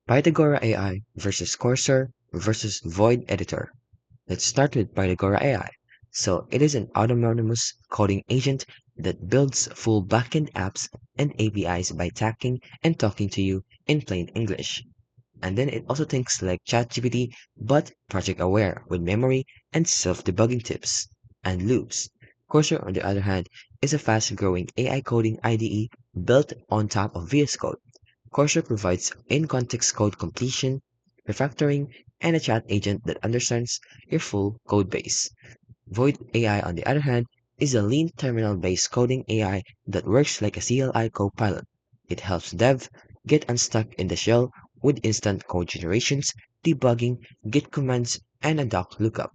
Pythagora AI versus Cursor versus Void Editor. Let's start with Pythagora AI. So it is an autonomous coding agent that builds full backend apps and APIs by tagging and talking to you in plain English. And then it also thinks like ChatGPT, but project aware with memory and self-debugging tips and loops. Cursor, on the other hand, is a fast-growing AI coding IDE built on top of VS Code. Cursor provides in-context code completion, refactoring, and a chat agent that understands your full code base. Void AI, on the other hand, is a lean terminal-based coding AI that works like a CLI copilot. It helps dev get unstuck in the shell with instant code generations, debugging, git commands, and a doc lookup.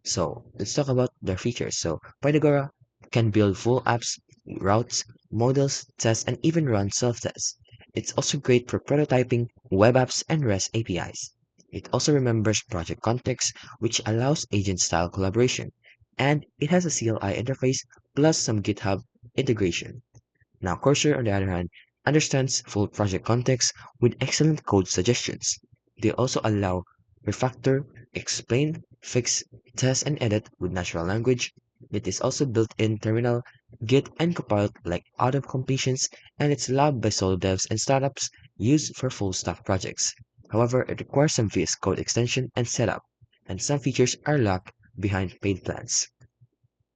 So let's talk about their features. So Pythagora can build full apps, routes, models, tests, and even run self-tests. It's also great for prototyping, web apps, and REST APIs. It also remembers project context, which allows agent-style collaboration, and it has a CLI interface plus some GitHub integration. Now, Cursor, on the other hand, understands full project context with excellent code suggestions. They also allow refactor, explain, fix, test, and edit with natural language. It is also built in terminal, Git, and Copilot like auto completions, and it's loved by solo devs and startups used for full stack projects. However, it requires some VS Code extension and setup, and some features are locked behind paid plans.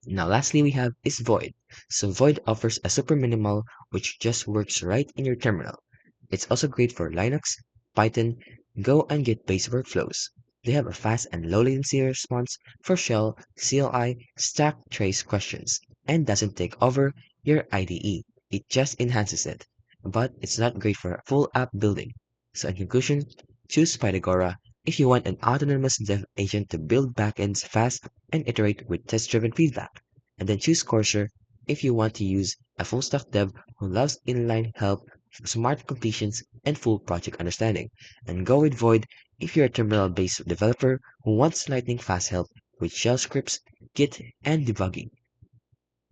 Now, lastly, we have is Void. So Void offers a super minimal which just works right in your terminal. It's also great for Linux, Python, Go, and Git-based workflows. They have a fast and low latency response for shell, CLI, stack trace questions, and doesn't take over your IDE. It just enhances it. But it's not great for full app building. So in conclusion, choose Pythagora if you want an autonomous dev agent to build backends fast and iterate with test-driven feedback. And then choose Cursor if you want to use a full-stack dev who loves inline help, smart completions, and full project understanding. And go with Void if you're a terminal-based developer who wants lightning fast help with shell scripts, Git, and debugging.